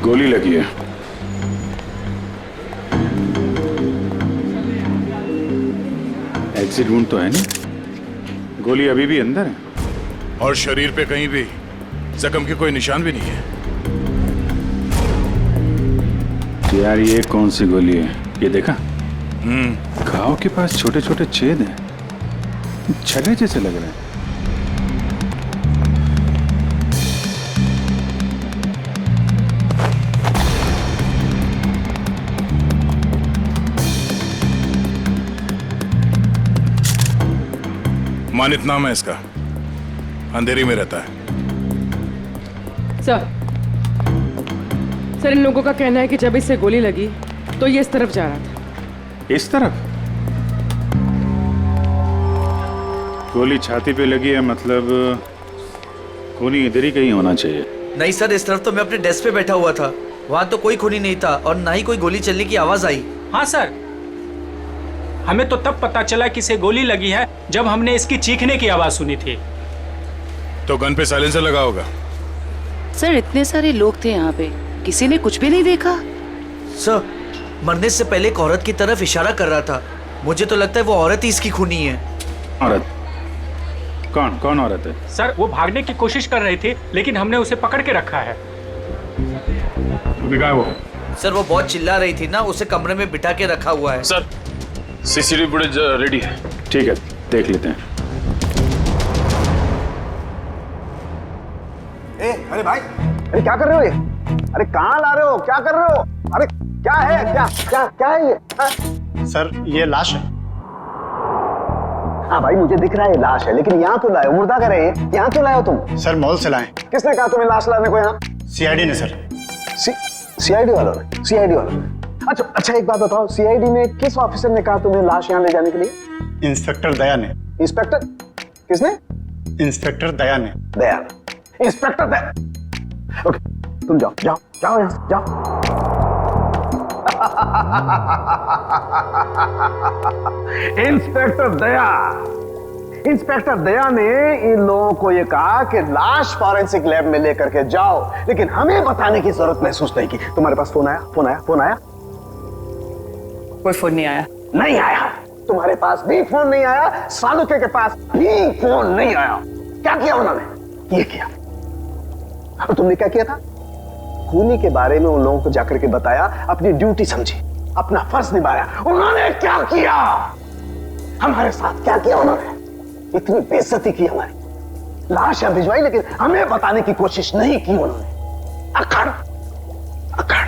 गोली लगी है। एग्जिट वुंड तो है नहीं, गोली अभी भी अंदर है। और शरीर पे कहीं भी जख्म के कोई निशान भी नहीं है। यार ये कौन सी गोली है, ये देखा? घाव के पास छोटे छोटे छेद हैं, छले जैसे लग रहे हैं। मानित नाम है इसका, अंधेरी में रहता है। सर इन लोगों का कहना है कि जब इससे गोली लगी तो ये इस तरफ जा रहा था। इस तरफ? गोली छाती पे लगी है, मतलब खूनी इधर ही कहीं होना चाहिए। नहीं सर, इस तरफ तो मैं अपने डेस्क पे बैठा हुआ था, वहाँ तो कोई खूनी नहीं था और ना ही कोई गोली चलने की आवाज आई। हाँ सर, हमें तो तब पता चला कि इसे गोली लगी है जब हमने इसकी चीखने की आवाज सुनी थी। तो गन पे साइलेंसर लगा होगा। सर इतने सारे लोग थे यहाँ पे, किसी ने कुछ भी नहीं देखा। सर मरने से पहले एक औरत की तरफ इशारा कर रहा था, मुझे तो लगता है वो औरत ही इसकी खूनी है। औरत? कौन कौन औरत है? सर वो भागने की कोशिश कर रही थी लेकिन हमने उसे पकड़ के रखा है। वो सर वो बहुत चिल्ला रही थी ना, उसे कमरे में बिठा के रखा हुआ है। सर सीसीटीवी फुटेज रेडी है। ठीक है, देख लेते हैं। अरे भाई, अरे क्या कर रहे हो ये? अरे कहाँ ला रहे हो, क्या कर रहे हो? अरे क्या है, क्या क्या क्या है ये? सर ये लाश है। हाँ भाई मुझे दिख रहा है ये लाश है, लेकिन यहाँ क्यों लाए हो? मुर्दा कर रहे हैं, यहाँ क्यों लाए हो तुम? सर मॉल से लाए। किसने कहा तुम्हें लाश लाने को यहाँ? सीआईडी ने सर। सीआईडी वालों ने? सीआईडी वालों ने? अच्छा एक बात बताओ, सीआईडी में किस ऑफिसर ने कहा तुम्हें लाश यहाँ ले जाने के लिए? इंस्पेक्टर दया ने। इंस्पेक्टर? किसने? इंस्पेक्टर दया ने। दया, इंस्पेक्टर दया। ओके तुम जाओ जाओ जाओ यहाँ से, जाओ। इंस्पेक्टर दया, इंस्पेक्टर दया ने इन लोगों को ये कहा कि लाश फॉरेंसिक लैब में लेकर के जाओ, लेकिन हमें बताने की जरूरत महसूस नहीं की। तुम्हारे पास फोन आया? फोन आया? फोन आया? कोई फोन नहीं आया। नहीं आया? तुम्हारे पास भी फोन नहीं आया, सालुके के पास भी फोन नहीं आया। क्या किया उन्होंने? ये किया। और तुमने क्या किया था? खूनी के बारे में उन लोगों को जाकर के बताया, अपनी ड्यूटी समझी, अपना फर्ज निभाया। उन्होंने क्या किया? हमारे साथ क्या किया उन्होंने? इतनी बेइज्जती की हमारी, लाशें भिजवाई लेकिन हमें बताने की कोशिश नहीं की उन्होंने। अकड़ अकड़,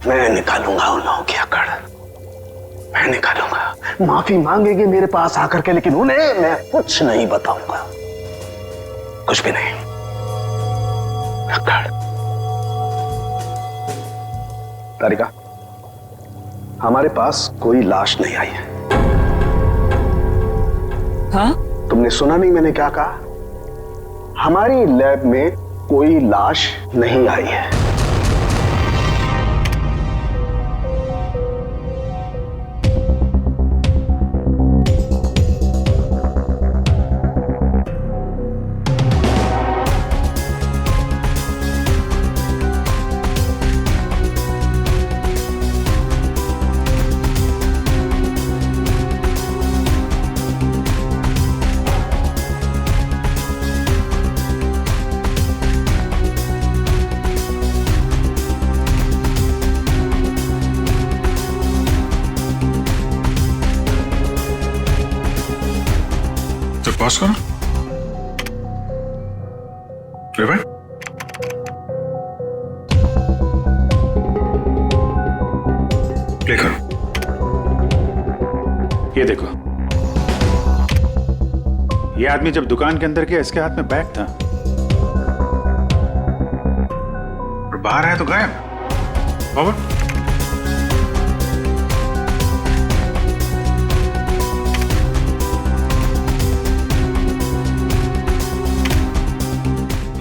मैं निकालूंगा उन लोगों की अकड़, मैं निकालूंगा। माफी मांगेंगे मेरे पास आकर के, लेकिन उन्हें मैं कुछ नहीं बताऊंगा, कुछ भी नहीं। अकड़। तारिका, हमारे पास कोई लाश नहीं आई है। हाँ? तुमने सुना नहीं मैंने क्या कहा? हमारी लैब में कोई लाश नहीं आई है। पास करो। रिवाइंड। प्ले करो। ये देखो, ये आदमी जब दुकान के अंदर गया इसके हाथ में बैग था और बाहर आया तो गायब। फॉरवर्ड।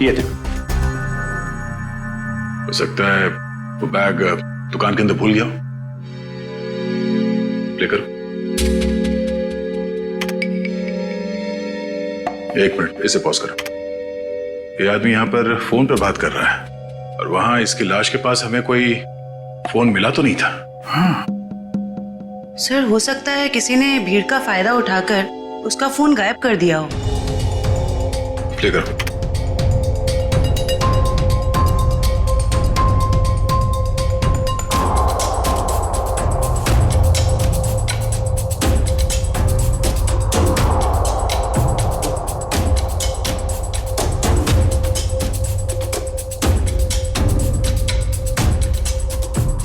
ये देखो, हो सकता है वो बैग दुकान के अंदर भूल गया हो। प्ले करो। 1 मिनट, इसे पॉज करो। ये आदमी यहां पर फोन पे बात कर रहा है और वहां इसकी लाश के पास हमें कोई फोन मिला तो नहीं था। सर हो सकता है किसी ने भीड़ का फायदा उठाकर उसका फोन गायब कर दिया हो। प्ले करो।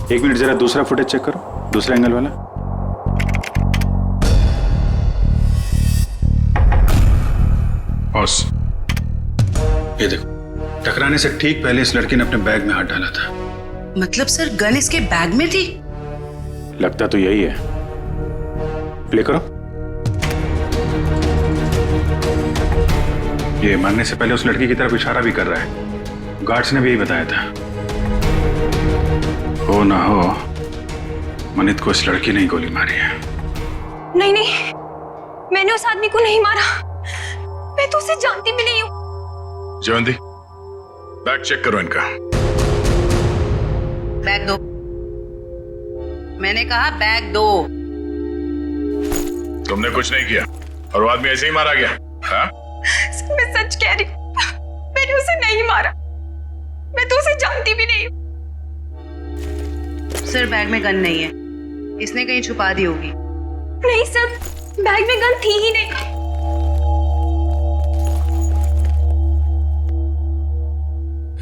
एक मिनट जरा दूसरा फुटेज चेक करो, दूसरा एंगल वाला। बॉस ये देखो, टकराने से ठीक पहले इस लड़की ने अपने बैग में हाथ डाला था। मतलब सर गन इसके बैग में थी? लगता तो यही है। प्ले करो। ये मारने से पहले उस लड़की की तरफ इशारा भी कर रहा है। गार्ड्स ने भी यही बताया था। हो ना हो मनित को इस लड़की ने ही गोली मारी है। नहीं नहीं, मैंने उस आदमी को नहीं मारा। मैं तो उसे जानती भी नहीं हूँ। जयवंती, बैग चेक करो इनका। बैग दो। मैंने कहा बैग दो। तुमने कुछ नहीं किया और वो आदमी ऐसे ही मारा गया। हाँ? मैं सच कह रही हूँ, मैंने उसे नहीं मारा। मैं तो उसे जानती भी नहीं हूँ। सर बैग में गन नहीं है, इसने कहीं छुपा दी होगी। नहीं सर, बैग में गन थी ही नहीं।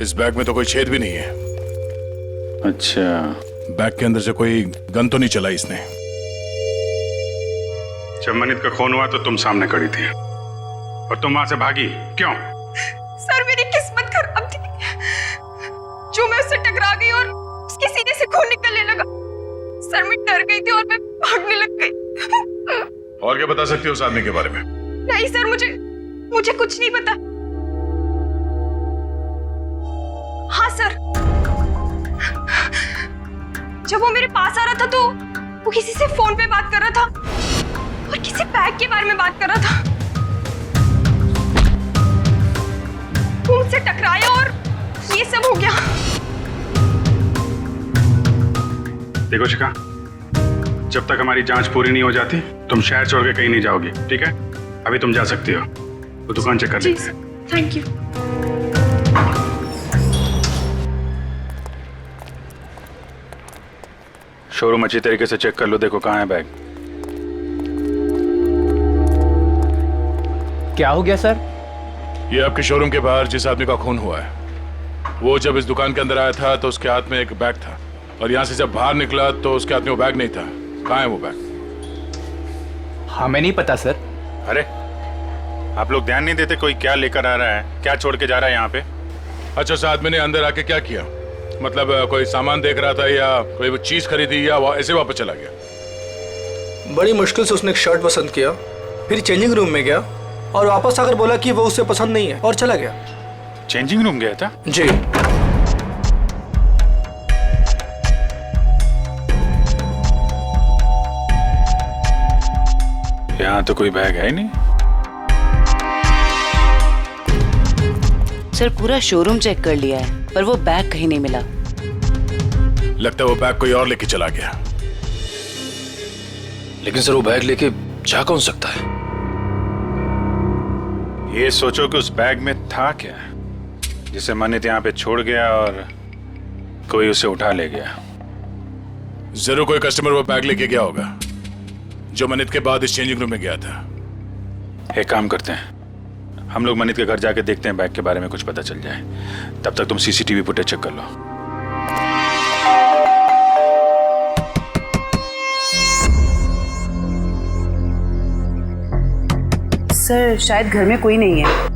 इस बैग में तो कोई छेद भी नहीं है। अच्छा, बैग के अंदर से कोई गन तो नहीं चलाई इसने। जब मनित का खून हुआ तो तुम सामने खड़ी थी और तुम वहां से भागी क्यों? सर मेरी किस्मत खराब थी, जो मैं उससे टकरा गई और उसके सीने से खून निकलने लगा। सर मैं डर गई थी और मैं भागने लग गई। और क्या बता सकती हो उस आदमी के बारे में? नहीं सर, मुझे कुछ नहीं पता। हाँ सर, जब वो मेरे पास आ रहा था तो वो किसी से फोन पे बात कर रहा था और किसी बैग के बारे में बात कर रहा था। वो मुझसे टकराया और ये सब हो गया। देखो शिखा, जब तक हमारी जांच पूरी नहीं हो जाती तुम शहर छोड़ के कहीं नहीं जाओगी, ठीक है? अभी तुम जा सकती हो, वो दुकान चेक कर लेते हैं। Thank you. शोरूम अच्छी तरीके से चेक कर लो, देखो कहाँ है बैग। क्या हो गया सर? ये आपके शोरूम के बाहर जिस आदमी का खून हुआ है, वो जब इस दुकान के अंदर आया था तो उसके हाथ में एक बैग था और यहाँ से जब बाहर निकला तो उसके हाथ में वो बैग नहीं था। कहाँ है वो बैग? हमें नहीं पता सर। अरे आप लोग ध्यान नहीं देते कोई क्या लेकर आ रहा है, क्या छोड़ के जा रहा है यहाँ पे? अच्छा, उस आदमी ने अंदर आके क्या किया? मतलब कोई सामान देख रहा था या कोई वो चीज खरीदी या ऐसे वापस चला गया? बड़ी मुश्किल से उसने एक शर्ट पसंद किया, फिर चेंजिंग रूम में गया और वापस आकर बोला कि वो उसे पसंद नहीं है और चला गया। चेंजिंग रूम गया था? जी। यहाँ तो कोई बैग है ही नहीं। सर पूरा शोरूम चेक कर लिया है पर वो बैग कहीं नहीं मिला। लगता है वो बैग कोई और लेके चला गया। लेकिन सर वो बैग लेके जा कौन सकता है? ये सोचो कि उस बैग में था क्या जिसे मनित यहाँ पे छोड़ गया और कोई उसे उठा ले गया। जरूर कोई कस्टमर वो बैग लेके गया होगा जो मनित के बाद इस चेंजिंग रूम में गया था। एक काम करते हैं, हम लोग मनित के घर जाके देखते हैं, बैग के बारे में कुछ पता चल जाए। तब तक तुम सीसीटीवी फुटेज चेक कर लो। सर शायद घर में कोई नहीं है।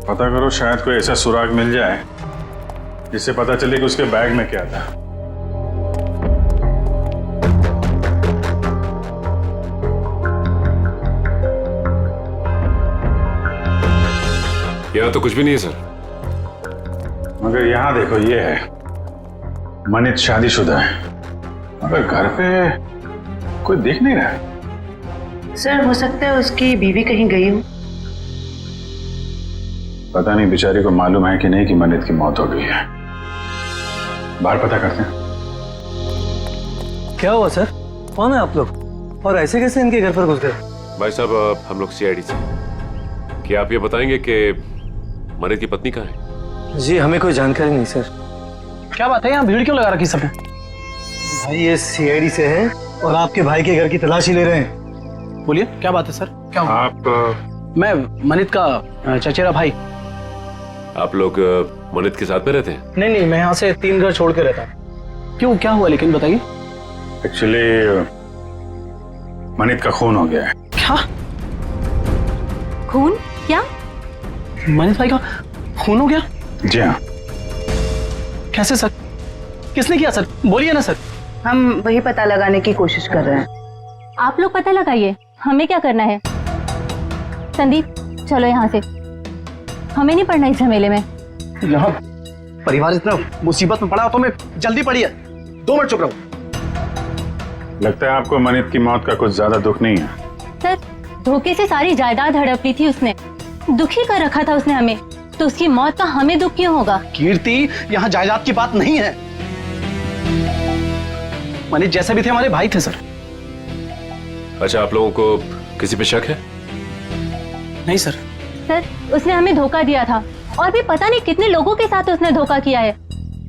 पता करो, शायद कोई ऐसा सुराग मिल जाए जिससे पता चले कि उसके बैग में क्या था। यहाँ तो कुछ भी नहीं है सर। मगर यहाँ देखो, ये है मनित शादीशुदा है, मगर घर पे कोई देख नहीं रहा। सर हो सकता है उसकी बीवी कहीं गई हो। पता नहीं बेचारी को मालूम है कि नहीं कि मनित की मौत हो गई है। बाहर पता करते हैं। क्या हुआ सर? कौन है आप लोग और ऐसे कैसे इनके घर पर घुस गए? भाई साहब हम लोग सीआईडी से। क्या आप ये बताएंगे कि मनित की पत्नी कहाँ है? जी हमें कोई जानकारी नहीं सर। क्या बात है, यहाँ भीड़ क्यों लगा रखी सबने? भाई ये सीआईडी से हैं और आपके भाई के घर की तलाशी ले रहे हैं। बोलिए क्या बात है सर, क्या हुआ? आप मैं मनित का चचेरा भाई। आप लोग मनित के साथ में रहते हैं? नहीं मैं यहाँ से 3 घर छोड़ के रहता हूँ। क्यों, क्या हुआ लेकिन बताइए। एक्चुअली मनित का खून हो गया है। क्या? खून? क्या? मनित भाई का खून हो गया? जी हाँ। कैसे सर? किसने किया सर? बोलिए ना सर। हम वही पता लगाने की कोशिश कर रहे हैं। आप लोग पता लगाइए, हमें क्या करना है। संदीप चलो यहाँ से, हमें नहीं पड़ना इस झमेले में। यहाँ परिवार इतना मुसीबत में पड़ा हो तो मैं जल्दी पड़ी है। 2 मिनट चुप रहो। लगता है आपको मनित की मौत का कुछ ज्यादा दुख नहीं है। सर धोखे से सारी जायदाद हड़प ली थी उसने, दुखी कर रखा था उसने हमें, तो उसकी मौत का हमें दुख क्यों होगा? कीर्ति, यहाँ जायदाद की बात नहीं है। मनीष जैसे भी थे हमारे भाई थे सर। अच्छा, आप लोगों को किसी पे शक है? नहीं सर। सर उसने हमें धोखा दिया था और भी पता नहीं कितने लोगों के साथ उसने धोखा किया है।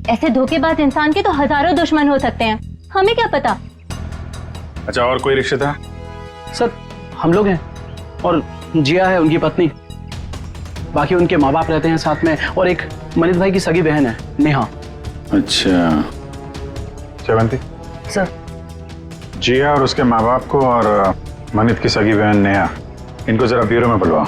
ऐसे धोखेबाज इंसान के तो हजारों दुश्मन हो सकते हैं, हमें क्या पता। अच्छा, और कोई रिश्तेदार? सर हम लोग हैं और जिया है उनकी पत्नी, बाकी उनके माँ बाप रहते हैं साथ में, और एक मनीष भाई की सगी बहन है नेहा। अच्छा श्रवंती सर। जिया और उसके माँ बाप को और मनित की सगी बहन नेहा, इनको जरा ब्यूरो में बुलवाओ।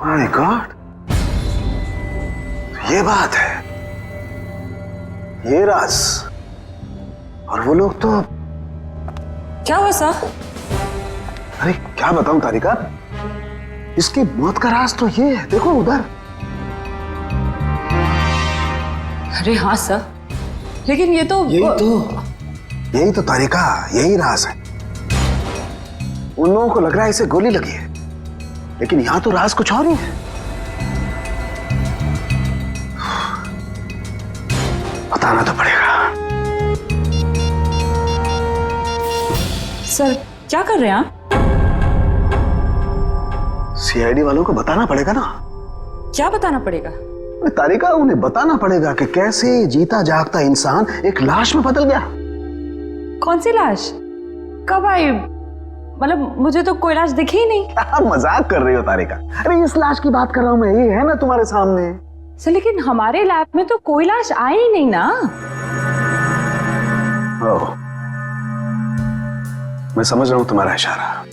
माय गॉड, ये बात है, ये राज। और वो लोग तो क्या हुआ सर? अरे क्या बताऊं तारिका, इसकी मौत का राज तो ये है, देखो उधर। अरे हाँ सर, लेकिन ये तो यही तो तारिका, यही राज है। उन लोगों को लग रहा है इसे गोली लगी है, लेकिन यहां तो राज कुछ और ही है। बताना तो पड़ेगा। सर क्या कर रहे हैं आप? सीआईडी वालों को बताना पड़ेगा ना। क्या बताना पड़ेगा? तारिका, उन्हें बताना पड़ेगा कि कैसे जीता जागता इंसान एक लाश में बदल गया। कौन सी लाश? कब आई? मतलब मुझे तो कोई लाश दिखी ही नहीं। आप मजाक कर रही हो तारिका। अरे इस लाश की बात कर रहा हूं मैं, ये है ना तुम्हारे सामने। सर लेकिन हमारे लैब में तो कोई लाश आई ही नहीं ना। ओह, मैं समझ रहा हूं तुम्हारा इशारा,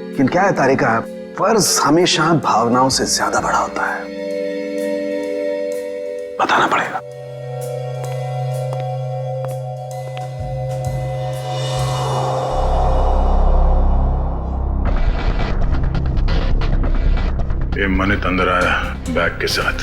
लेकिन क्या है तारिका, फर्ज हमेशा भावनाओं से ज्यादा बड़ा होता है। बताना पड़ेगा। ये मनित अंदर आया बैग के साथ।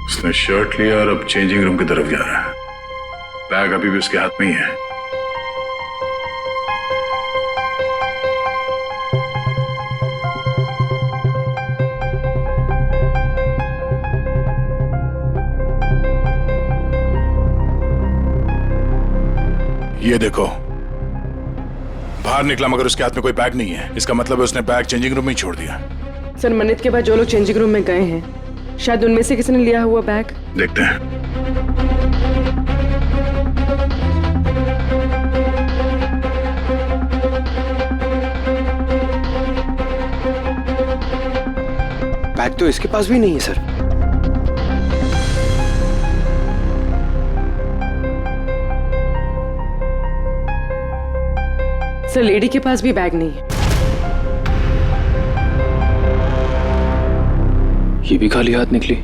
उसने शर्ट लिया और अब चेंजिंग रूम की तरफ जा रहा है। बैग अभी भी उसके हाथ में ही है। ये देखो, बाहर निकला मगर उसके हाथ में कोई बैग नहीं है। इसका मतलब है उसने बैग चेंजिंग रूम में ही छोड़ दिया। सर मनित के बाद जो लोग चेंजिंग रूम में गए हैं, शायद उनमें से किसी ने लिया हुआ बैग। देखते हैं। बैग तो इसके पास भी नहीं है सर। सर लेडी के पास भी बैग नहीं है। ये भी खाली हाथ निकली।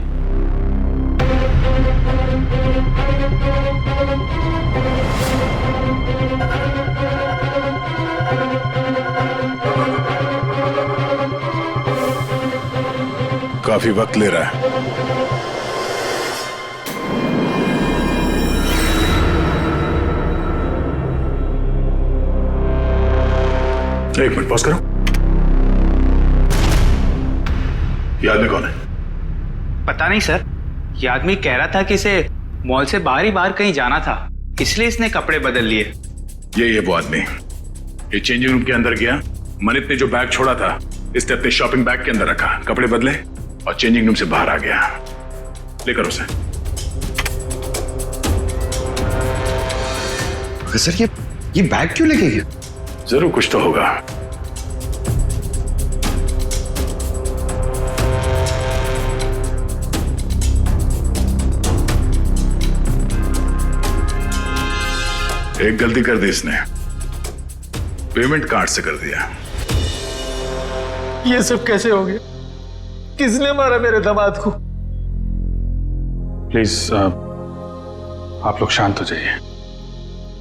काफी वक्त ले रहा है। एक मिनट पॉज करो। ये आदमी कौन है? पता नहीं सर, ये आदमी कह रहा था कि इसे मॉल से बाहर ही बाहर कहीं जाना था, इसलिए इसने कपड़े बदल लिए। ये वो आदमी। ये चेंजिंग रूम के अंदर गया, मनित ने जो बैग छोड़ा था इसने अपने शॉपिंग बैग के अंदर रखा, कपड़े बदले और चेंजिंग रूम से बाहर आ गया। लेकर उसे। सर ये बैग क्यों लेके गया? जरूर कुछ तो होगा। एक गलती कर दी इसने, पेमेंट कार्ड से कर दिया। ये सब कैसे हो गया? किसने मारा मेरे दामाद को? प्लीज आप लोग शांत हो जाइए,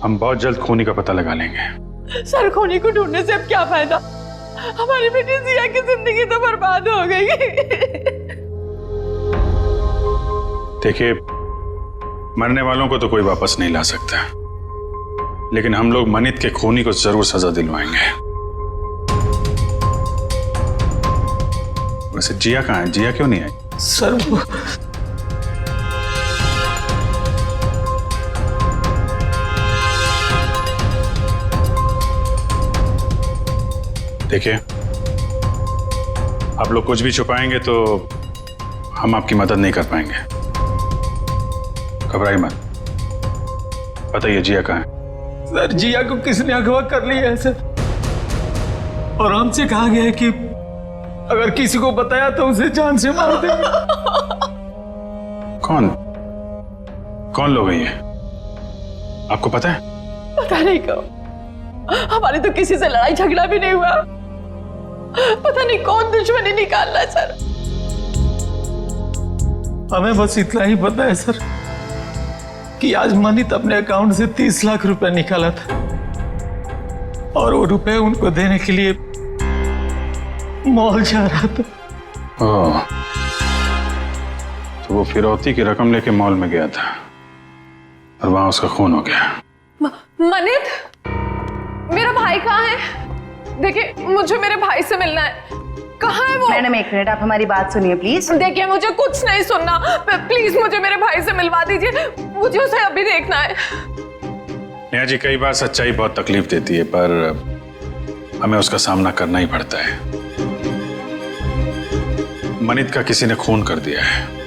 हम बहुत जल्द खूनी का पता लगा लेंगे। सर खूनी को ढूंढने से अब क्या फायदा? हमारी बेटी जिया की जिंदगी तो बर्बाद हो गई। देखिए, मरने वालों को तो कोई वापस नहीं ला सकता, लेकिन हम लोग मनित के खूनी को जरूर सजा दिलवाएंगे। वैसे जिया कहाँ है? जिया क्यों नहीं आई? सर वो देखिए, आप लोग कुछ भी छुपाएंगे तो हम आपकी मदद नहीं कर पाएंगे। घबराइए मत, बताइए जिया कहाँ है? सर जिया को किसने अगवा कर लिया है सर, और हमसे कहा गया है कि अगर किसी को बताया तो उसे जान से मार देंगे। कौन लोग हैं ये? आपको पता है? पता नहीं कब, हमारी तो किसी से लड़ाई झगड़ा भी नहीं हुआ। पता नहीं कौन दुश्मनी निकाल रहा है सर। हमें बस इतना ही पता है सर कि आज मनित अपने अकाउंट से 30 लाख रुपए निकाला था, और वो रुपए उनको देने के लिए मॉल जा रहा था। ओह, तो वो फिरौती की रकम लेके मॉल में गया था और वहां उसका खून हो गया। मनित, मेरा भाई कहाँ है? देखिए, मुझे मेरे भाई से मिलना है। कहाँ है वो? मैडम एक मिनट, आप हमारी बात सुनिए प्लीज। देखिए, मुझे कुछ नहीं सुनना, प्लीज मुझे मेरे भाई से मिलवा दीजिए, मुझे उसे अभी देखना है। नेहा जी, कई बार सच्चाई बहुत तकलीफ देती है, पर हमें उसका सामना करना ही पड़ता है। मनित का किसी ने खून कर दिया है।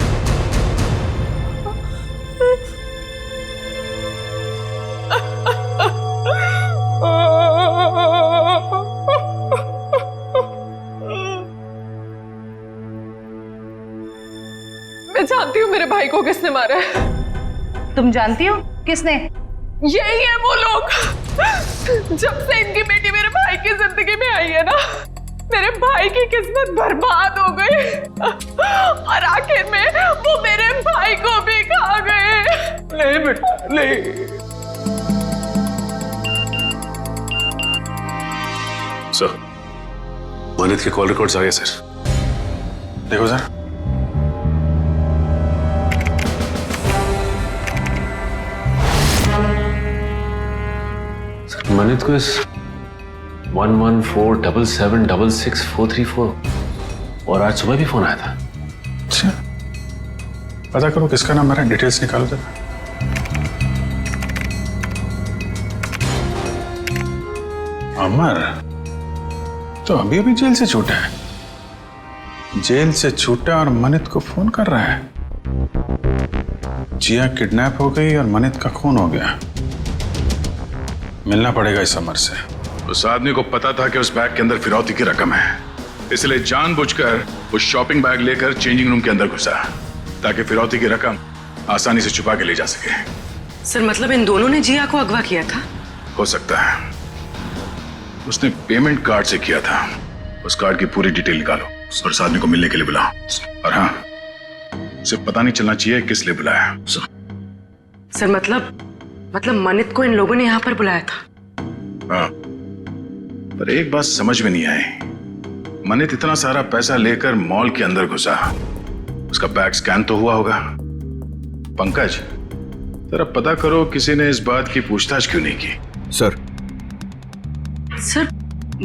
मैं जानती हूँ मेरे भाई को किसने मारा है। तुम जानती हो किसने? यही है वो लोग। जब से इनकी बेटी मेरे भाई की जिंदगी में आई है ना, मेरे भाई की किस्मत बर्बाद हो गई, और आखिर में वो मेरे भाई को भी खा गए। नहीं बेटा नहीं। सर, मनित के कॉल रिकॉर्ड्स आ गए सर, देखो सर। मनित को इस 1147776644 और आज सुबह भी फोन आया था। अच्छा, पता करो किसका नंबर है, डिटेल्स निकालो जरा। अमर तो अभी अभी जेल से छूटा है। जेल से छूटा और मनित को फोन कर रहा है। जिया किडनैप हो गई और मनित का खून हो गया। मिलना पड़ेगा इस अमर से। उस आदमी को पता था कि उस बैग के अंदर फिरौती की रकम है, इसलिए जानबूझकर उस शॉपिंग बैग लेकर चेंजिंग रूम के अंदर घुसा, ताकि फिरौती की रकम आसानी से छुपा के ले जा सके। सर मतलब इन दोनों ने जिया को अगवा किया था? हो सकता है, उसने पेमेंट कार्ड से किया था। उस कार्ड की पूरी डिटेल निकालो और उस आदमी को मिलने के लिए बुलाओ। और हाँ, उसे पता नहीं चलना चाहिए किस लिए बुलाया। सर मतलब मनित को इन लोगों ने यहाँ पर बुलाया था। हाँ, पर एक बात समझ में नहीं आई, मनित इतना सारा पैसा लेकर मॉल के अंदर घुसा, उसका बैग स्कैन तो हुआ होगा। पंकज, जरा पता करो किसी ने इस बात की पूछताछ क्यों नहीं की। सर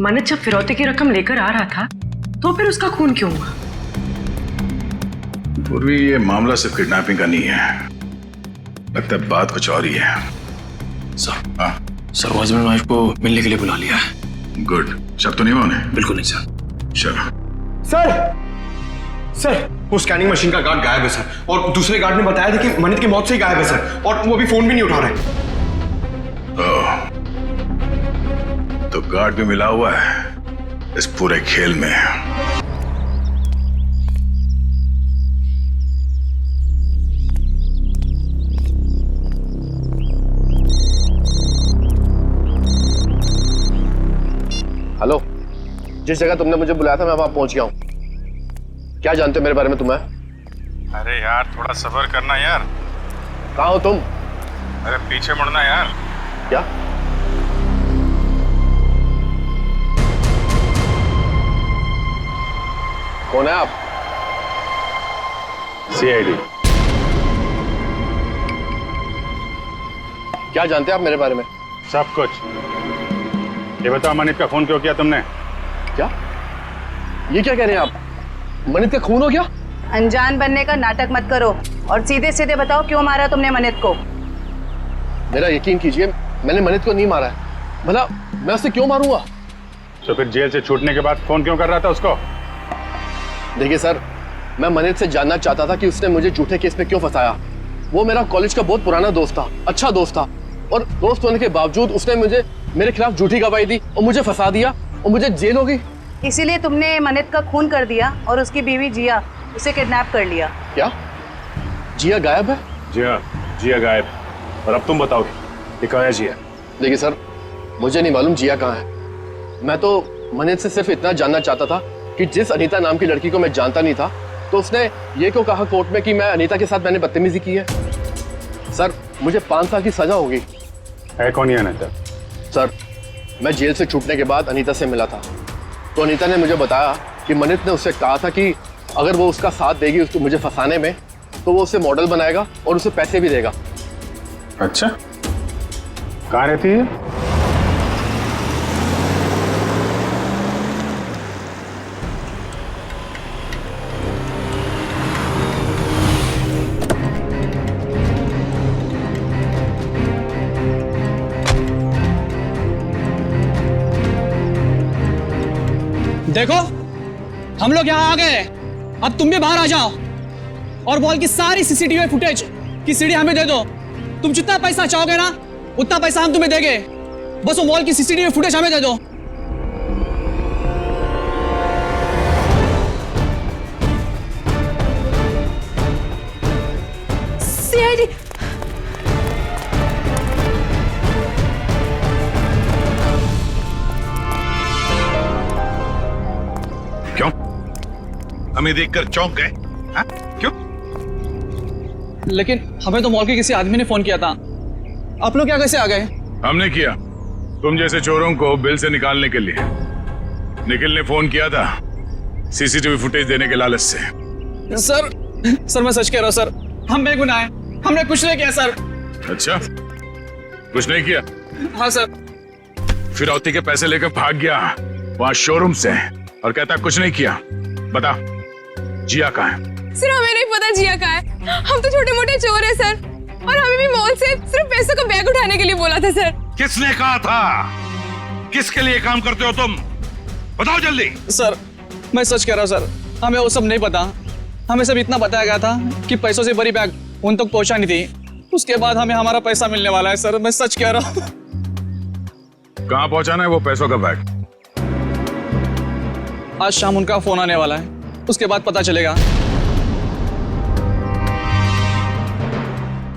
मनित जब फिरौती की रकम लेकर आ रहा था तो फिर उसका खून क्यों हुआ? पूर्वी, ये मामला सिर्फ किडनैपिंग का नहीं है, लगता है बात कुछ और ही है। सर, हाँ सर वो हस्बैंड वाइफ को मिलने के लिए बुला लिया है। गुड, शक तो नहीं हुआ उन्हें? बिल्कुल नहीं सर। चलो। सर वो स्कैनिंग मशीन का गार्ड गायब है सर, और दूसरे गार्ड ने बताया था कि मनित की मौत से ही गायब है सर, और वो अभी फोन भी नहीं उठा रहे। तो गार्ड भी मिला हुआ है इस पूरे खेल में। हेलो, जिस जगह तुमने मुझे बुलाया था मैं वहां पहुंच गया हूं। क्या जानते हो मेरे बारे में तुम्हें? अरे यार थोड़ा सब्र करना यार। कहाँ हो तुम? अरे पीछे मुड़ना यार। क्या? कौन है आप? सीआईडी। क्या जानते हैं आप मेरे बारे में? सब कुछ। ये बताओ, मनित का खून क्यों किया तुमने? क्या? ये क्या कह रहे हैं आप? मनित का खून हो गया? अनजान बनने का नाटक मत करो और सीधे सीधे बताओ क्यों मारा तुमने मनित को। मेरा यकीन कीजिए, मैंने मनित को नहीं मारा है। भला मैं उसे क्यों मारूंगा? तो फिर जेल से छूटने के बाद फोन क्यों कर रहा था उसको? देखिए सर, मैं मनित से जानना चाहता था कि उसने मुझे झूठे केस में क्यों फंसाया। वो मेरा कॉलेज का बहुत पुराना दोस्त था, अच्छा दोस्त था, और दोस्त होने के बावजूद उसने मेरे खिलाफ झूठी गवाही दी और मुझे फंसा दिया और मुझे जेल हो गई। इसीलिए तुमने मनित का खून कर दिया और उसकी बीवी जिया उसे किडनैप कर लिया। क्या? जिया गायब है? जी हाँ, जिया गायब। और अब तुम बताओ ये कहाँ है जिया? देखिए सर, मुझे नहीं मालूम जिया कहाँ है। मैं तो मनित से सिर्फ इतना जानना चाहता था कि जिस अनीता नाम की लड़की को मैं जानता नहीं था, तो उसने ये क्यों कहा कोर्ट में कि मैं अनीता के साथ मैंने बदतमीजी की है। सर, मुझे 5 साल की सजा होगी। है कौन ये अनीता? सर, मैं जेल से छूटने के बाद अनीता से मिला था, तो अनीता ने मुझे बताया कि मनित ने उससे कहा था कि अगर वो उसका साथ देगी उसको मुझे फंसाने में, तो वो उसे मॉडल बनाएगा और उसे पैसे भी देगा। अच्छा, कहाँ रहती है? देखो हम लोग यहाँ आ गए, अब तुम भी बाहर आ जाओ और मॉल की सारी सीसीटीवी फुटेज की सीडी हमें दे दो। तुम जितना पैसा चाहोगे ना उतना पैसा हम तुम्हें देंगे, बस वो मॉल की सीसीटीवी फुटेज हमें दे दो। सीआईडी। क्यों? हमें देखकर चौंक गए? हाँ? क्यों? लेकिन हमें तो मॉल के किसी आदमी ने फोन किया था, आप लोग क्या कैसे आ गए? हमने किया, तुम जैसे चोरों को बिल से निकालने के लिए। निखिल ने फोन किया था सीसीटीवी फुटेज देने के लालच से। सर मैं सच कह रहा हूँ सर, हम बेगुनाह हैं, हमने कुछ नहीं किया सर। अच्छा, कुछ नहीं किया? हाँ सर। फिरौती के पैसे लेकर भाग गया वहां शोरूम से और कहता कुछ नहीं किया। बता, जिया कहाँ है? सर हमें नहीं पता जिया कहाँ है, हम तो छोटे मोटे चोर हैं सर, और हमें भी मॉल से सिर्फ पैसों का बैग उठाने के लिए बोला था सर। किसने कहा था? किसके लिए काम करते हो तुम? बताओ जल्दी। सर मैं सच कह रहा हूँ सर, हमें वो सब नहीं पता, हमें सब इतना बताया गया था कि पैसों से बड़ी बैग उन तक पहुंचा नहीं थी, उसके बाद हमें हमारा पैसा मिलने वाला है सर, मैं सच कह रहा हूँ। कहाँ पहुंचाना है वो पैसों का बैग? आज शाम उनका फोन आने वाला है, उसके बाद पता चलेगा।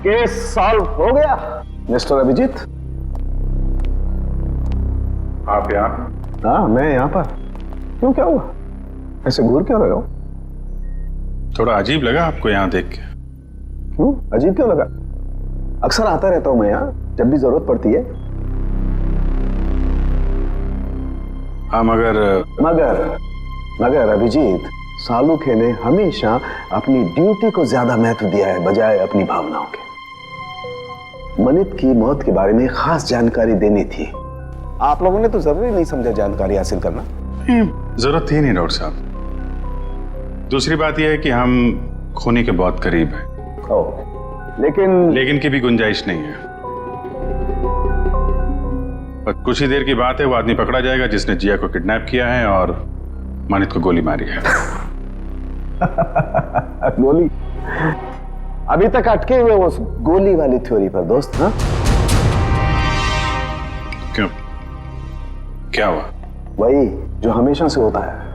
केस सॉल्व हो गया मिस्टर अभिजीत। आप यहाँ? हाँ, मैं यहाँ पर। क्यों, क्या हुआ? ऐसे घूर क्यों रहे हो? थोड़ा अजीब लगा आपको यहाँ देख के? क्यों अजीब क्यों लगा? अक्सर आता रहता हूं मैं यहाँ जब भी जरूरत पड़ती है। हाँ मगर अभिजीत, सालुखे ने हमेशा अपनी ड्यूटी को ज्यादा महत्व दिया है बजाय अपनी भावनाओं के। मनित की मौत के बारे में खास जानकारी देनी थी। आप लोगों ने तो जरूरी नहीं समझा जानकारी हासिल करना। जरूरत थी नहीं डॉक्टर साहब। दूसरी बात यह है कि हम खूनी के बहुत करीब हैं। लेकिन की भी गुंजाइश नहीं है। और कुछ ही देर की बात है, वो आदमी पकड़ा जाएगा जिसने जिया को किडनैप किया है और मानित को गोली मारी है। गोली? अभी तक अटके हुए उस गोली वाली थ्योरी पर दोस्त। हाँ, क्यों, क्या हुआ? वही जो हमेशा से होता है।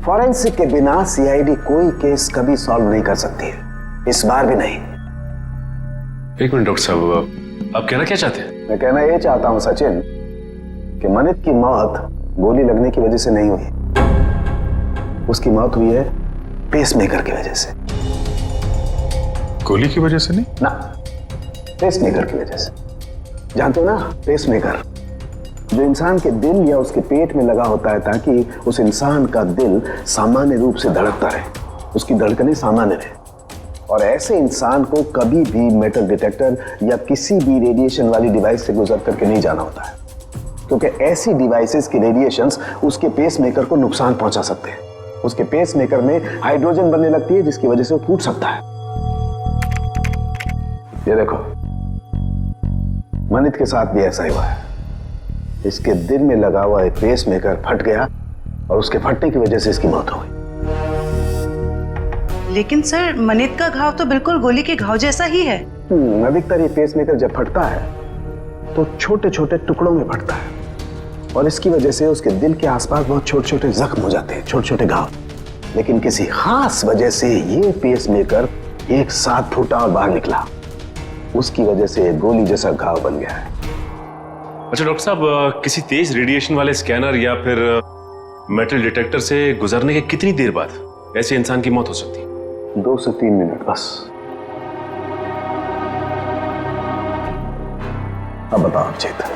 फॉरेंसिक के बिना सीआईडी कोई केस कभी सॉल्व नहीं कर सकती है, इस बार भी नहीं। एक मिनट डॉक्टर साहब, आप कहना क्या चाहते हैं? मैं कहना ये चाहता हूं सचिन कि मनित की मौत गोली लगने की वजह से नहीं हुई। उसकी मौत हुई है पेसमेकर की वजह से। गोली की वजह से नहीं ना, पेसमेकर की वजह से। जानते हो ना, पेसमेकर जो इंसान के दिल या उसके पेट में लगा होता है ताकि उस इंसान का दिल सामान्य रूप से धड़कता रहे, उसकी धड़कनें सामान्य रहे। और ऐसे इंसान को कभी भी मेटल डिटेक्टर या किसी भी रेडिएशन वाली डिवाइस से गुजर करके नहीं जाना होता है, क्योंकि ऐसी डिवाइसेस की रेडिएशंस उसके पेसमेकर को नुकसान पहुंचा सकते हैं। उसके पेसमेकर में हाइड्रोजन बनने लगती है जिसकी वजह से वो फूट सकता है। ये देखो, मनित के साथ भी ऐसा ही हुआ है। इसके दिल में लगा हुआ एक पेसमेकर फट गया और उसके फटने की वजह से इसकी मौत हो गई। लेकिन सर, मनित का घाव तो बिल्कुल गोली के घाव जैसा ही है। अधिकतर ये पेसमेकर जब फटता है तो छोटे छोटे टुकड़ों में फटता है और इसकी वजह से उसके दिल के आसपास बहुत छोटे छोटे जख्म हो जाते हैं, छोटे छोटे घाव। लेकिन किसी खास वजह से ये पेसमेकर एक साथ फूटा और बाहर निकला, उसकी वजह से गोली जैसा घाव बन गया है। अच्छा डॉक्टर साहब, किसी तेज रेडिएशन वाले स्कैनर या फिर मेटल डिटेक्टर से गुजरने के कितनी देर बाद ऐसे इंसान की मौत हो सकती है? 2 से 3 मिनट बस। अब बताओ चेतन,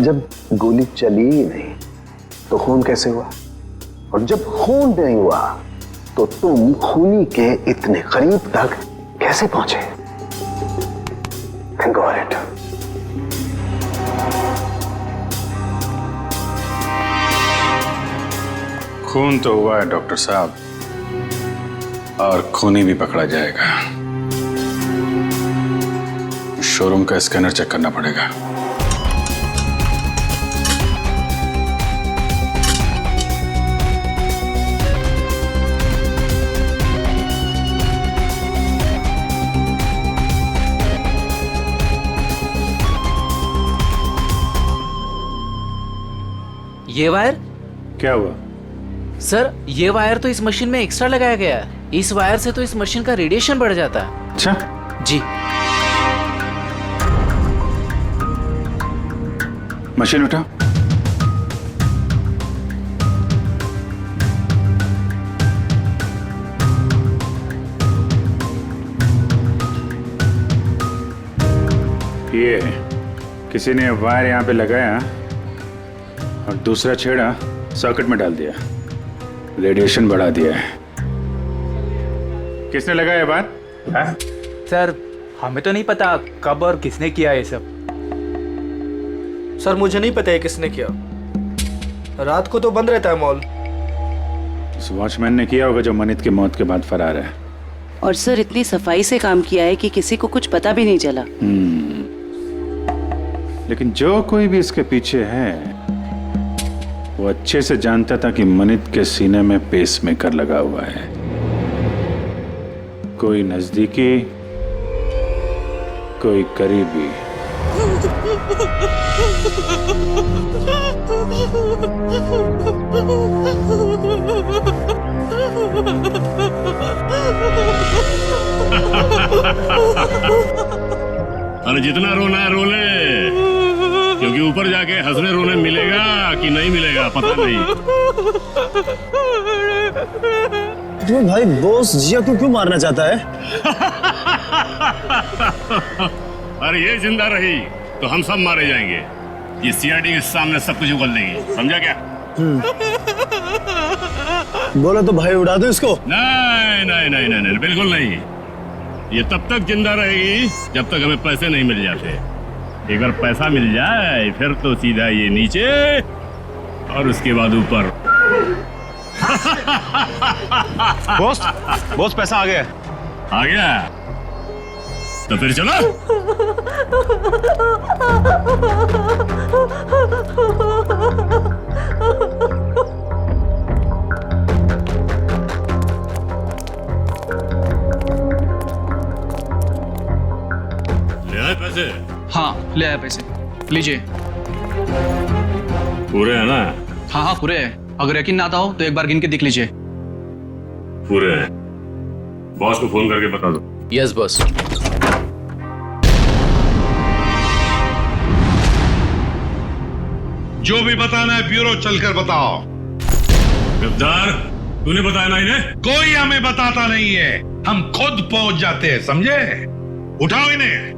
जब गोली चली ही नहीं तो खून कैसे हुआ? और जब खून नहीं हुआ तो तुम खूनी के इतने करीब तक कैसे पहुंचे? Think of it. खून तो हुआ है डॉक्टर साहब, और खूनी भी पकड़ा जाएगा। शोरूम का स्कैनर चेक करना पड़ेगा। ये वायर? क्या हुआ? सर, ये वायर तो इस मशीन में एक्स्ट्रा लगाया गया है। इस वायर से तो इस मशीन का रेडिएशन बढ़ जाता है। अच्छा जी। मशीन उठा। ये किसी ने वायर यहाँ पे लगाया और दूसरा छेड़ा सर्किट में डाल दिया, रेडिएशन बढ़ा दिया है। किसने लगाया ये बात? सर, हमें तो नहीं पता कब और किसने किया ये सब। सर, मुझे नहीं पता है किसने किया। रात को तो बंद रहता है मॉल। उस वॉचमैन ने किया होगा जो मनित की मौत के बाद फरार है। और सर, इतनी सफाई से काम किया है कि किसी को कुछ पता भी नहीं चला। लेकिन जो कोई भी इसके पीछे है वो अच्छे से जानता था कि मनित के सीने में पेसमेकर लगा हुआ है। कोई नजदीकी, कोई करीबी। अरे जितना रोना है रो ले, क्योंकि ऊपर जाके हंसने रोने मिलेगा कि नहीं मिलेगा पता नहीं। तुम्हें भाई बॉस जिया को क्यों मारना चाहता है? अरे ये जिंदा रही तो हम सब मारे जाएंगे। ये सीआईडी के सामने सब कुछ उगल देगी, समझा क्या? बोला तो भाई उड़ा दो इसको। नहीं नहीं नहीं नहीं नहीं, बिल्कुल नहीं। ये तब तक जिंदा रहेगी जब तक हमें पैसे नहीं मिल जाते। एक बार पैसा मिल जाए फिर तो सीधा ये नीचे और उसके बाद ऊपर। बॉस पैसा आ गया। आ गया तो फिर चलो। ले आए पैसे? हाँ ले आया पैसे, लीजिए। पूरे है ना? हाँ हाँ पूरे है। अगर यकीन ना आता हो तो एक बार गिन के देख लीजिए। पूरे हैं। बॉस को फोन करके बता दो। Yes boss. जो भी बताना है ब्यूरो चलकर बताओ। गद्दार, तूने बताया ना इन्हें? कोई हमें बताता नहीं है, हम खुद पहुंच जाते हैं, समझे? उठाओ इन्हें।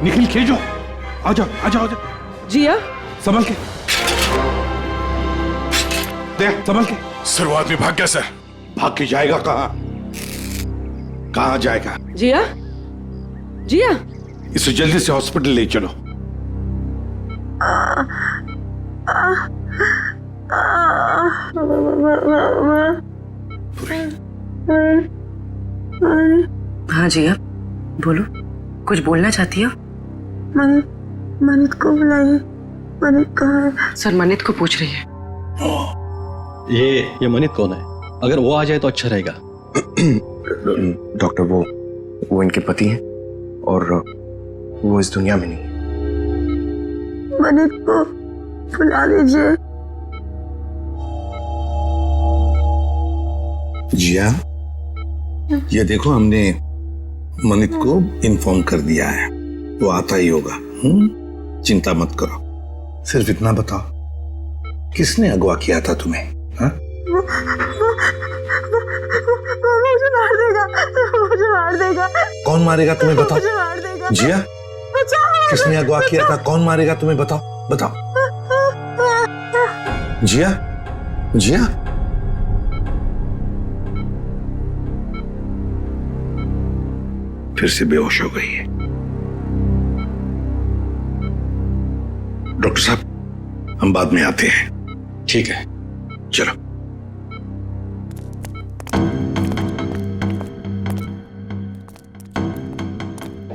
निखिल खेजो, आजा आजा आजा। जिया संभल के देख, संभल के। सर वो आदमी भाग गया सर। भाग के जाएगा कहाँ? कहाँ जाएगा? जिया जिया इसे जल्दी से हॉस्पिटल ले चलो। हाँ जिया बोलो, कुछ बोलना चाहती हो? मनित को बुलाइए। मनित कहाँ है? सर मनित को पूछ रही है। ये मनित कौन है? अगर वो आ जाए तो अच्छा रहेगा। डॉक्टर वो इनके पति हैं और वो इस दुनिया में नहीं है। मनित को बुला लीजिए। जिया ये देखो, हमने मनित को इन्फॉर्म कर दिया है, वो आता ही होगा। चिंता मत करो। सिर्फ इतना बताओ, किसने अगवा किया था तुम्हें? हाँ? मुझे मार देगा, मुझे मार देगा। कौन मारेगा तुम्हें बताओ? मुझे मार देगा। जिया किसने अगवा किया था? कौन मारेगा तुम्हें बताओ? बताओ। जिया, जिया, फिर से बेहोश हो गई है। डॉक्टर साहब, हम बाद में आते हैं। ठीक है, चलो।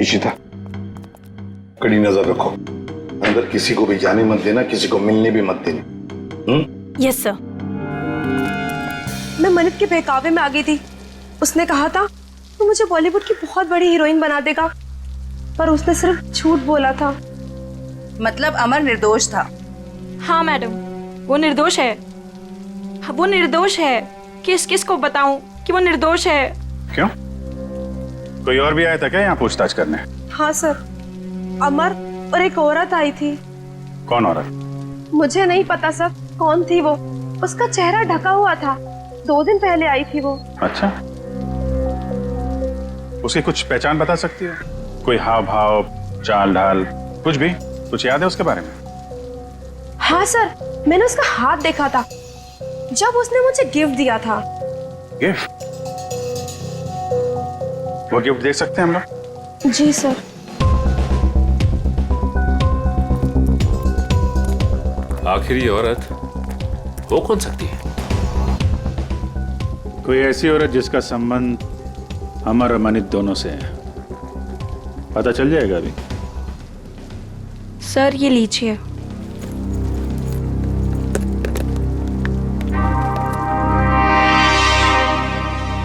इशिता, कड़ी नजर रखो, अंदर किसी को भी जाने मत देना, किसी को मिलने भी मत देना। Yes sir. मैं मनित के बहकावे में आ गई थी। उसने कहा था तो मुझे बॉलीवुड की बहुत बड़ी हीरोइन बना देगा, पर उसने सिर्फ झूठ बोला था। मतलब अमर निर्दोष था? हाँ मैडम, वो निर्दोष है। वो निर्दोष है। किस को बताऊं कि वो निर्दोष है? क्यों? कोई और भी आया था क्या यहाँ पूछताछ करने? हाँ सर, अमर और एक औरत आई थी। कौन औरत? मुझे नहीं पता सर कौन थी वो। उसका चेहरा ढका हुआ था। 2 दिन पहले आई थी वो। अच्छा, उसकी कुछ पहचान बता सकती है? कोई हाव भाव, चाल ढाल, कुछ भी? कुछ याद है उसके बारे में? हाँ सर, मैंने उसका हाथ देखा था जब उसने मुझे गिफ्ट दिया था। गिफ्ट? वो गिफ्ट दे सकते हैं हम लोग? जी सर। आखिर ये औरत हो कौन सकती है? कोई ऐसी औरत जिसका संबंध अमर और मनित दोनों से है। पता चल जाएगा अभी। सर ये लीजिए।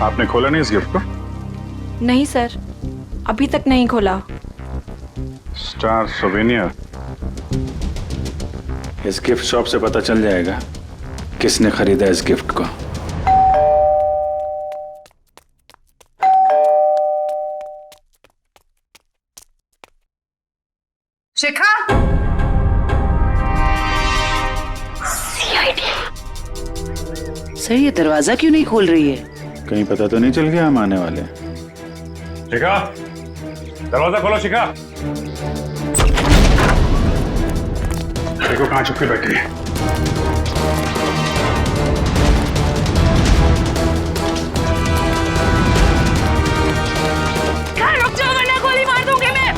आपने खोला नहीं इस गिफ्ट को? नहीं सर, अभी तक नहीं खोला। Star souvenir. इस गिफ्ट शॉप से पता चल जाएगा किसने खरीदा इस गिफ्ट को। शिखा, सर ये दरवाजा क्यों नहीं खोल रही है? कहीं पता तो नहीं चल गया हम आने वाले? शिखा, दरवाजा खोलो। शिखा, देखो कहाँ छुप के बैठी है। रुक जाओ वरना गोली मार दूंगी मैं।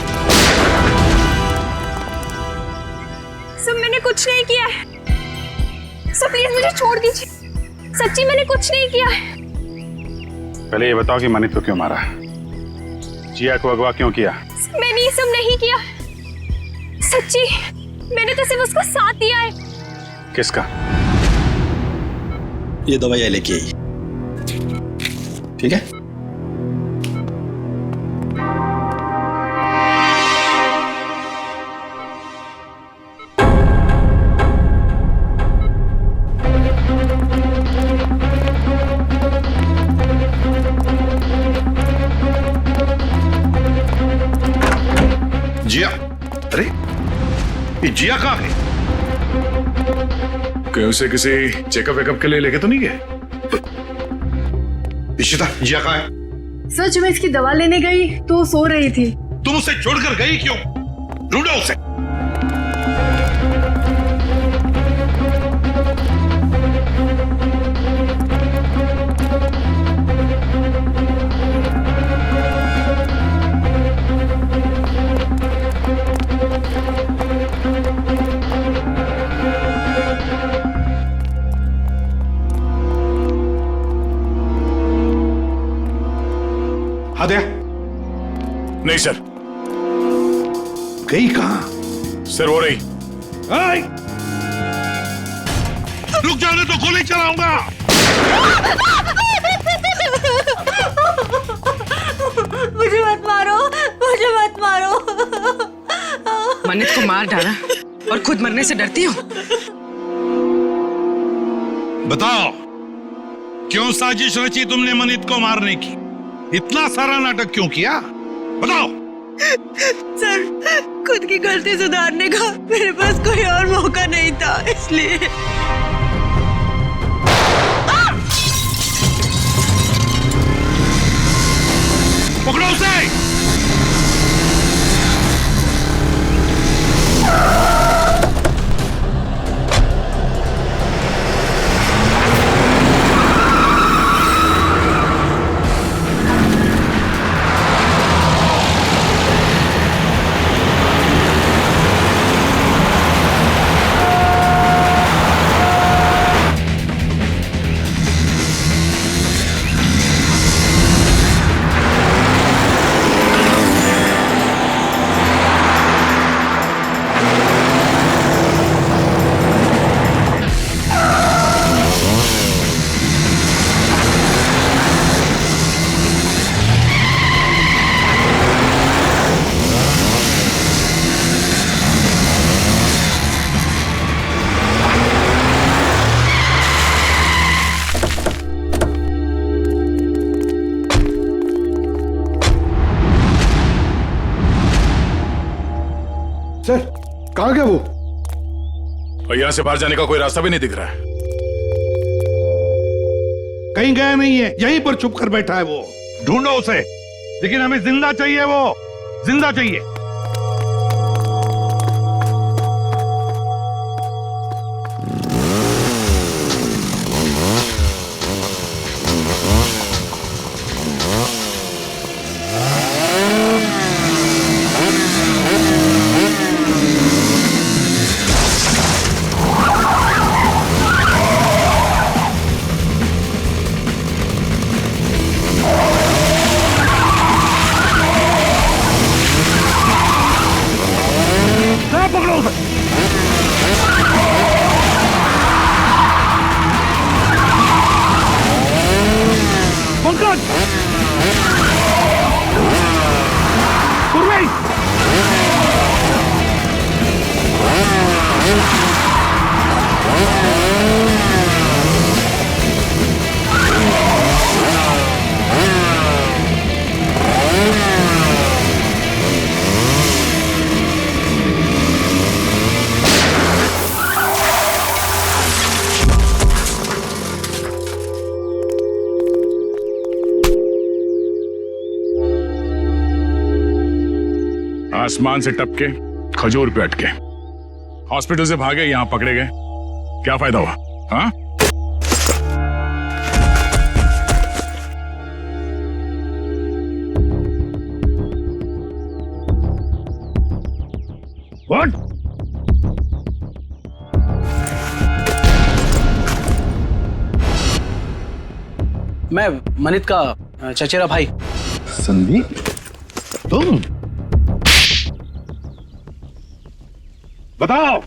सब मैंने कुछ नहीं किया है। सब प्लीज मुझे छोड़ दीजिए। सच्ची मैंने कुछ नहीं किया है। पहले ये बताओ कि मनित को क्यों मारा? जिया को अगवा क्यों किया? मैंने ये सब नहीं किया। सच्ची मैंने तो सिर्फ उसका साथ दिया है। किसका? ये दवाइयाँ लेके आई, ठीक है? जिया, अरे ये जिया कहाँ है? कहीं उसे किसी चेकअप वेकअप के लिए लेके तो नहीं गए? इशिता, जिया कहाँ है? सर जब मैं इसकी दवा लेने गई तो सो रही थी। तुम उसे छोड़कर गई क्यों? ढूंढो उसे। हाँ दया। नहीं सर। गई कहाँ? सर वो रही। रुक जाने तो गोली चलाऊंगा। मुझे मत मारो, मुझे मत मारो। मन्नत को मार डाला और खुद मरने से डरती हो? बताओ, क्यों साजिश रची तुमने मनित को मारने की? इतना सारा नाटक क्यों किया? बताओ। सर खुद की गलती सुधारने का मेरे पास कोई और मौका नहीं था, इसलिए। पकड़ो उसे। सर कहाँ गया वो? और यहाँ से बाहर जाने का कोई रास्ता भी नहीं दिख रहा है। कहीं गया नहीं है, यहीं पर छुप कर बैठा है वो। ढूंढो उसे, लेकिन हमें जिंदा चाहिए, वो जिंदा चाहिए। आसमान से टपके खजूर पे अटके, हॉस्पिटल से भागे, यहां पकड़े गए, क्या फायदा हुआ? हाँ? What? मैं मनित का चचेरा भाई। संदीप, तुम बताओ,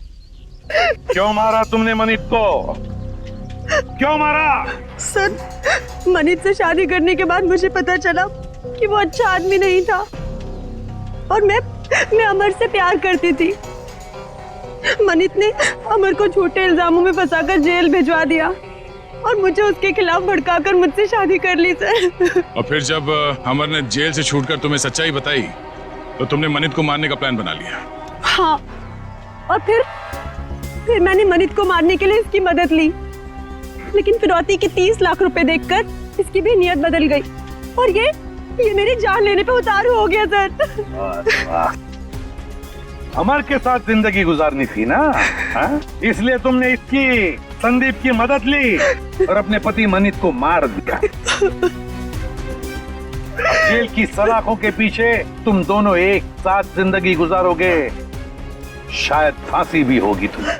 क्यों मारा तुमने मनित को? क्यों मारा? सर, मनित से शादी करने के बाद मुझे पता चला कि वो अच्छा आदमी नहीं था और मैं अमर से प्यार करती थी। मनित ने अमर को झूठे इल्जामों में फंसाकर जेल भिजवा दिया और मुझे उसके खिलाफ भड़काकर मुझसे शादी कर ली सर। और फिर जब अमर ने जेल से छूटकर तुम्हें सच्चाई बताई तो तुमने मनित को मारने का प्लान बना लिया। हाँ, और फिर मैंने मनित को मारने के लिए इसकी मदद ली, लेकिन फिरौती के 30 लाख रुपए देखकर इसकी भी नियत बदल गई और ये मेरी जान लेने पे उतारू हो गया सर। अमर के साथ जिंदगी गुजारनी थी ना, हाँ? इसलिए तुमने इसकी, संदीप की मदद ली और अपने पति मनित को मार दिया। जेल की सलाखों के पीछे तुम दोनों एक साथ जिंदगी गुजारोगे, शायद फांसी भी होगी तुम्हें।